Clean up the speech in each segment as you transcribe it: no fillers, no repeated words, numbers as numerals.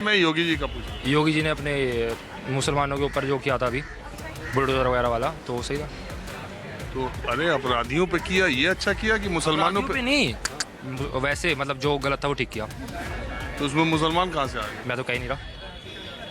मैं योगी जी का पूछा। योगी जी ने अपने मुसलमानों के ऊपर जो किया था अभी बुलडोजर वगैरह वाला, तो सही था। तो अरे अपराधियों पे किया, ये अच्छा किया कि मुसलमानों पे नहीं, वैसे मतलब जो गलत था वो ठीक किया। तो उसमें मुसलमान कहाँ से आ गए? मैं तो कह नहीं रहा,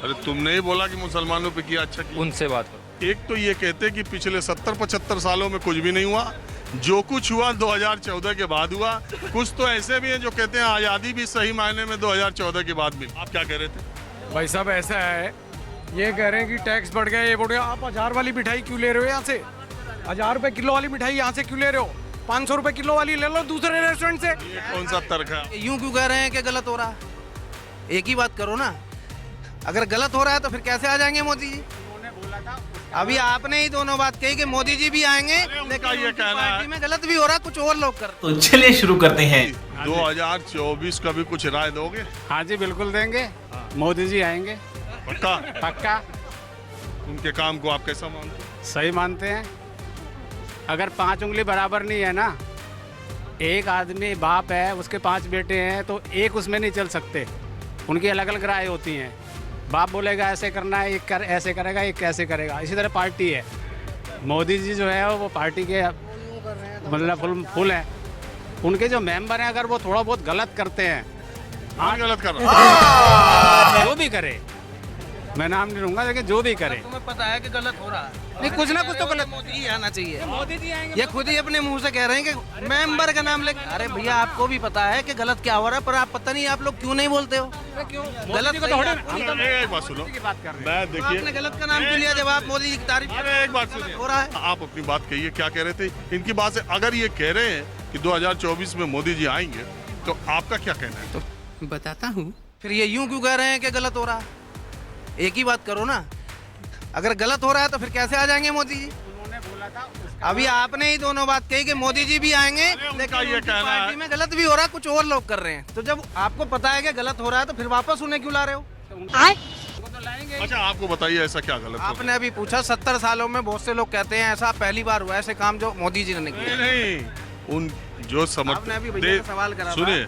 अरे तुमने ही बोला कि मुसलमानों पे किया, अच्छा किया। उनसे बात करो। एक तो ये कहते कि पिछले 70-75 सालों में कुछ भी नहीं हुआ, जो कुछ हुआ 2014 के बाद हुआ। कुछ तो ऐसे भी हैं जो कहते हैं आज़ादी भी सही मायने में 2014 के बाद मिली। आप क्या कह रहे थे? भाई साहब ऐसा है, ये कह रहे हैं कि टैक्स बढ़ गया, ये बढ़ गया। आप 1000 वाली मिठाई क्यों ले रहे हो यहाँ से? 1000 रुपए किलो वाली मिठाई यहाँ से क्यों ले रहे हो? 500 रुपए किलो वाली ले लो दूसरे रेस्टोरेंट से। ये कौन सा तर्क है? यूं क्यों कह रहे हैं कि गलत हो रहा है? एक ही बात करो ना, अगर गलत हो रहा है तो फिर कैसे आ जाएंगे मोदी जी? अभी आपने ही दोनों बात कही कि मोदी जी भी आएंगे, उनका लेकिन ये उनकी कहना है। पार्टी में गलत भी हो रहा है, कुछ और लोग कर। तो चलिए शुरू करते हैं। 2024 का भी कुछ राय दोगे? हाँ जी बिल्कुल देंगे, मोदी जी आएंगे पक्का? पक्का। उनके काम को आप कैसा मानते हो? सही मानते हैं। अगर 5 उंगली बराबर नहीं है ना, एक आदमी बाप है, उसके 5 बेटे हैं, तो एक उसमें नहीं चल सकते। उनकी अलग अलग राय होती हैं। बाप बोलेगा ऐसे करना है, एक कर ऐसे करेगा, एक कैसे करेगा। इसी तरह पार्टी है, मोदी जी जो है वो पार्टी के मतलब फुल है। उनके जो मेंबर हैं अगर वो थोड़ा बहुत गलत करते हैं, कौन गलत कर रहा है? जो भी करे, मैं नाम नहीं लूंगा, लेकिन जो भी करे, तुम्हें पता है कि गलत हो रहा है, नहीं कुछ ना कुछ तो गलत। मोदी ही आना चाहिए। मोदी जी आएंगे, ये खुद ही अपने मुंह से कह रहे हैं कि मेंबर का नाम लेके। अरे भैया आपको भी पता है कि गलत क्या हो रहा है, पर आप पता नहीं आप लोग क्यों नहीं बोलते हो? गलत को तो थोड़ी- एक बात सुनो, की बात कर रहे हैं। मैं तो आपने देखिए, गलत का नाम क्यों लिया जब आप मोदी जी की तारीफ अरे एक बात सुनिए, हो रहा है? आप अपनी बात कहिए, क्या कह रहे थे? इनकी बात से अगर ये कह रहे हैं कि 2024 में मोदी जी आएंगे, तो आपका क्या कहना है? तो बताता हूँ। फिर ये यूं क्यों कह रहे हैं कि गलत हो रहा है? एक ही बात करो ना, अगर गलत हो रहा है तो फिर कैसे आ जाएंगे मोदी जी? अभी आपने ही दोनों बात कही कि मोदी जी भी आएंगे, उनका लेकिन ये उनकी कहना है। पार्टी में गलत भी हो रहा है, कुछ और लोग कर रहे हैं। तो जब आपको पता है कि गलत हो रहा है तो फिर वापस उन्हें क्यों ला रहे हो? अच्छा आपको बताइए ऐसा क्या गलत हो? आपने अभी पूछा 70 सालों में बहुत से लोग कहते हैं ऐसा पहली बार हुआ ऐसे काम जो मोदी जी ने किया। नहीं, उन जो आपने अभी भैया से सवाल करा था। सुनिए,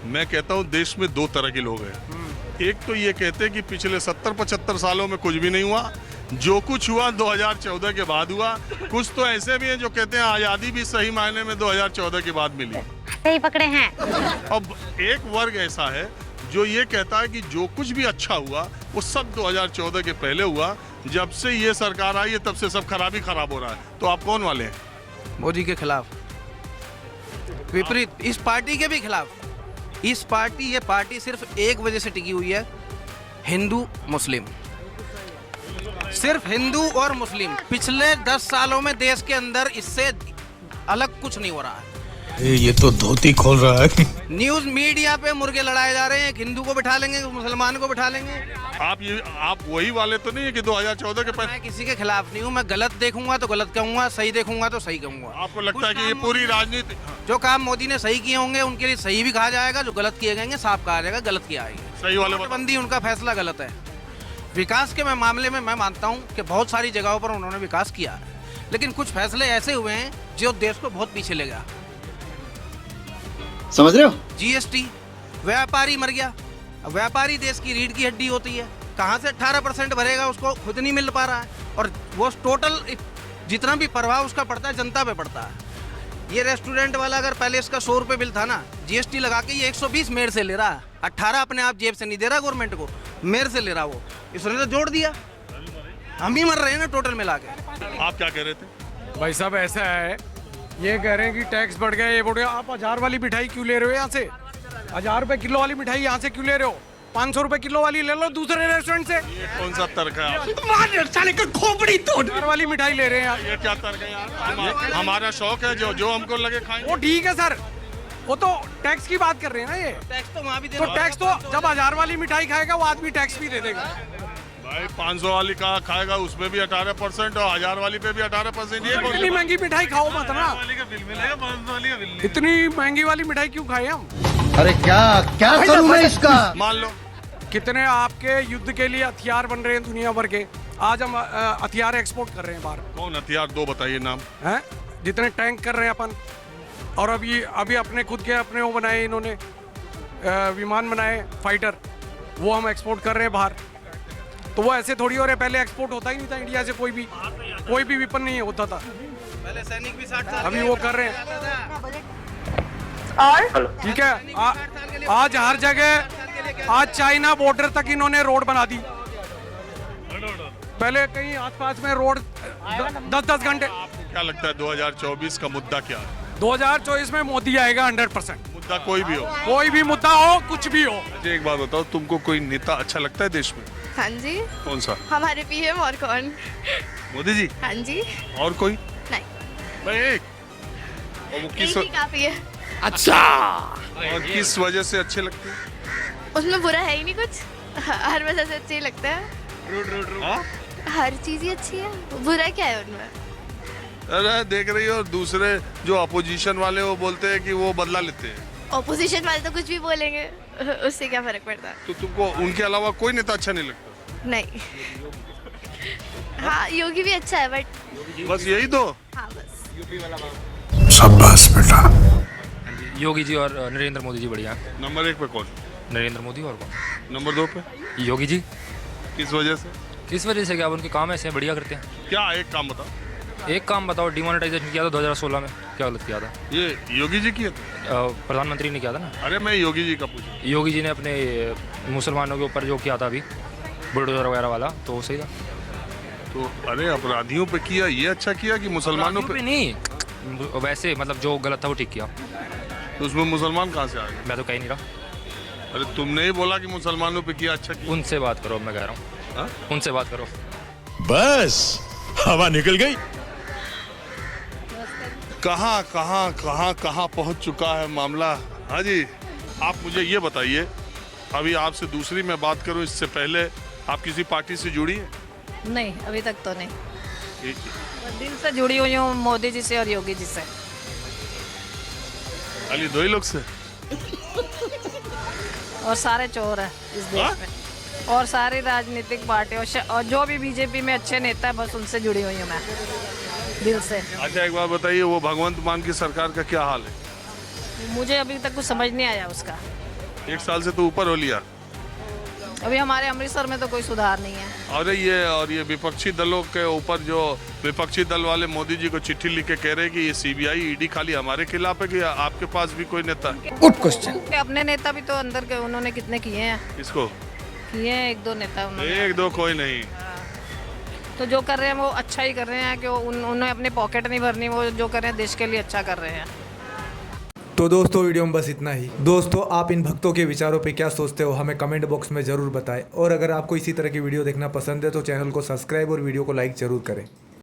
मैं कहता हूँ देश में 2 तरह के लोग हैं। एक तो ये कहते हैं कि पिछले 70-75 सालों में कुछ भी नहीं हुआ, जो कुछ हुआ 2014 के बाद हुआ। कुछ तो ऐसे भी हैं जो कहते हैं आज़ादी भी सही मायने में 2014 के बाद मिली। सही पकड़े हैं। अब एक वर्ग ऐसा है जो ये कहता है कि जो कुछ भी अच्छा हुआ वो सब 2014 के पहले हुआ, जब से ये सरकार आई है तब से सब खराब ही खराब हो रहा है। तो आप कौन वाले हैं? मोदी के खिलाफ, विपरीत इस पार्टी के भी खिलाफ। ये पार्टी सिर्फ एक वजह से टिकी हुई है, हिंदू मुस्लिम। सिर्फ हिंदू और मुस्लिम। पिछले 10 सालों में देश के अंदर इससे अलग कुछ नहीं हो रहा है। ये तो धोती खोल रहा है। न्यूज मीडिया पे मुर्गे लड़ाए जा रहे हैं, एक हिंदू को बिठा लेंगे, मुसलमान को बिठा लेंगे। आप वही वाले तो नहीं है कि 2014 के पहले? मैं किसी के खिलाफ नहीं हूँ, मैं गलत देखूंगा तो गलत कहूंगा, सही देखूंगा तो सही कहूंगा। आपको लगता है कि ये पूरी राजनीति? जो काम मोदी ने सही किए होंगे उनके लिए सही भी कहा जाएगा, जो गलत किए गए साफ कहा जाएगा गलत किया है। सही वाले बताओ। नोटबंदी उनका फैसला गलत है। विकास के मामले में मैं मानता हूँ कि बहुत सारी जगहों पर उन्होंने विकास किया है, लेकिन कुछ फैसले ऐसे हुए हैं जो देश को बहुत पीछे ले गया। समझ रहे हो? जीएसटी, व्यापारी मर गया। अब व्यापारी देश की रीढ़ की हड्डी होती है, कहाँ से 18% भरेगा उसको खुद नहीं मिल पा रहा है, और वो टोटल जितना भी प्रभाव उसका पड़ता है जनता पे पड़ता है। ये रेस्टोरेंट वाला अगर पहले इसका 100 रुपये बिल था ना, जीएसटी लगा के ये 120 मेयर से ले रहा है। 18 अपने आप जेब से नहीं दे रहा गवर्नमेंट को, मेयर से ले रहा वो। इसने तो जोड़ दिया, हम ही मर रहे हैं ना टोटल मिला के। आप क्या कह रहे थे? भाई साहब ऐसा है, ये कह रहे हैं कि टैक्स बढ़ गया, ये बढ़ गया। आप 1000 वाली मिठाई क्यों ले रहे हो यहाँ से? 1000 रुपए किलो वाली मिठाई यहाँ से क्यों ले रहे हो? 500 रुपए किलो वाली ले लो दूसरे रेस्टोरेंट से। ये कौन सा तर्क है? आप 1000 वाली मिठाई ले रहे हैं यार। ये क्या तर्क है यार? हमारा शौक है, जो हमको लगे खाएंगे। वो ठीक है सर, वो तो टैक्स की बात कर रहे हैं ना ये। टैक्स तो वहाँ भी तो टैक्स तो जब 1000 वाली मिठाई खाएगा वो आदमी टैक्स भी दे देगा। भाई 500 वाली का खाएगा उसमें भी 18% और 1000 वाली पे भी 18%। ये कौन इतनी महंगी मिठाई खाओ मत ना, इतनी महंगी वाली मिठाई क्यों खाए हम? अरे क्या क्या करूं मैं इसका? मान लो कितने आपके युद्ध के लिए हथियार बन रहे हैं दुनिया भर के। आज हम हथियार एक्सपोर्ट कर रहे हैं बाहर, कौन हथियार? 2 बताइए नाम। हैं? जितने टैंक कर रहे हैं अपन, और अभी अपने खुद के अपने वो बनाए इन्होंने, विमान बनाए फाइटर, वो हम एक्सपोर्ट कर रहे हैं बाहर। तो वो ऐसे थोड़ी हो रहे, पहले एक्सपोर्ट होता ही नहीं था इंडिया से, कोई भी वेपन नहीं होता था। पहले सैनिक भी 60 साल अभी वो कर रहे हैं। और ठीक है, आज हर जगह, आज चाइना बॉर्डर तक इन्होंने रोड बना दी। पहले कहीं आसपास में रोड 10-10 घंटे। क्या लगता है 2024 का मुद्दा क्या है? 2024 में मोदी आएगा 100%। मुद्दा कोई भी हो, कोई भी मुद्दा हो, कुछ भी हो। मुझे एक बात बताओ, तुमको कोई नेता अच्छा लगता है देश में? हाँ जी, कौन सा? हमारे पीएम। और कौन? मोदी जी। हाँ जी। और कोई नहीं, भाई एक? और वो किस एक ही काफी है। अच्छा, और किस वजह से अच्छे लगते हैं? उसमें बुरा है ही नहीं कुछ, हर वजह से अच्छे ही लगता है। हाँ? हर चीज ही अच्छी है, बुरा क्या है उनमें? अरे देख रही हो, दूसरे जो अपोजिशन वाले वो बोलते हैं कि वो बदला लेते हैं। ऑपोजिशन वाले तो कुछ भी बोलेंगे, उससे क्या फर्क पड़ता है? तो तुमको उनके अलावा कोई नेता अच्छा नहीं लगता? नहीं। हाँ, योगी भी अच्छा है, बट बस यही दो? हाँ बस। शाबाश बेटा। योगी जी और नरेंद्र मोदी जी बढ़िया हैं। नंबर 1 पे कौन? नरेंद्र मोदी। और कौन? नंबर 2 पे योगी जी। किस वजह से? किस वजह से? क्या अब उनके काम ऐसे हैं, बढ़िया करते हैं। क्या एक काम बताओ। एक काम बताओ, डिमोनेटाइजेशन किया था 2016 में, क्या गलत किया था? ये योगी जी किया था? प्रधानमंत्री ने किया था ना। अरे मैं योगी जी का पूछा। योगी जी ने अपने मुसलमानों के ऊपर जो किया था अभी, बुलडोजर वगैरह वाला, तो वो सही था। तो अरे अपराधियों पे किया, ये अच्छा किया कि मुसलमानों पे? नहीं, वैसे मतलब जो गलत था वो ठीक किया। तो उसमें मुसलमान कहाँ से आ गए? मैं तो कह ही नहीं रहा। अरे तुमने ही बोला कि मुसलमानों पे किया, अच्छा किया। उनसे बात करो, मैं कह रहा हूँ। हाँ? उनसे बात करो। बस हवा निकल गई। कहाँ कहाँ कहाँ कहाँ पहुँच चुका है मामला। हाँ जी, आप मुझे ये बताइए, अभी आपसे दूसरी मैं बात करूँ, इससे पहले आप किसी पार्टी से जुड़ी हैं? नहीं, अभी तक तो नहीं। एक- दिल से जुड़ी हुई हूँ मोदी जी से और योगी जी से। खाली 2 ही लोग से? और सारे चोर हैं इस देश में, और सारी राजनीतिक पार्टियों और जो भी बीजेपी में अच्छे नेता है, बस उनसे जुड़ी हुई हूँ मैं दिल से। अच्छा एक बात बताइए, वो भगवंत मान की सरकार का क्या हाल है? मुझे अभी तक कुछ समझ नहीं आया उसका। 1 साल से तो ऊपर हो लिया। अभी हमारे अमृतसर में तो कोई सुधार नहीं है। और ये विपक्षी दलों के ऊपर जो विपक्षी दल वाले मोदी जी को चिट्ठी लिख के कह रहे हैं कि ये सीबीआई ईडी खाली हमारे खिलाफ है कि आपके पास भी कोई नेता है? अपने नेता भी तो अंदर के उन्होंने कितने किए हैं? किसको किए हैं 1-2 नेता उन्होंने। 1-2 कोई नहीं। तो जो कर रहे हैं वो अच्छा ही कर रहे हैं, कि उन्हें अपनी पॉकेट नहीं भरनी, वो जो कर रहे हैं देश के लिए अच्छा कर रहे हैं। तो दोस्तों वीडियो में बस इतना ही। दोस्तों आप इन भक्तों के विचारों पे क्या सोचते हो हमें कमेंट बॉक्स में ज़रूर बताएं, और अगर आपको इसी तरह की वीडियो देखना पसंद है तो चैनल को सब्सक्राइब और वीडियो को लाइक ज़रूर करें।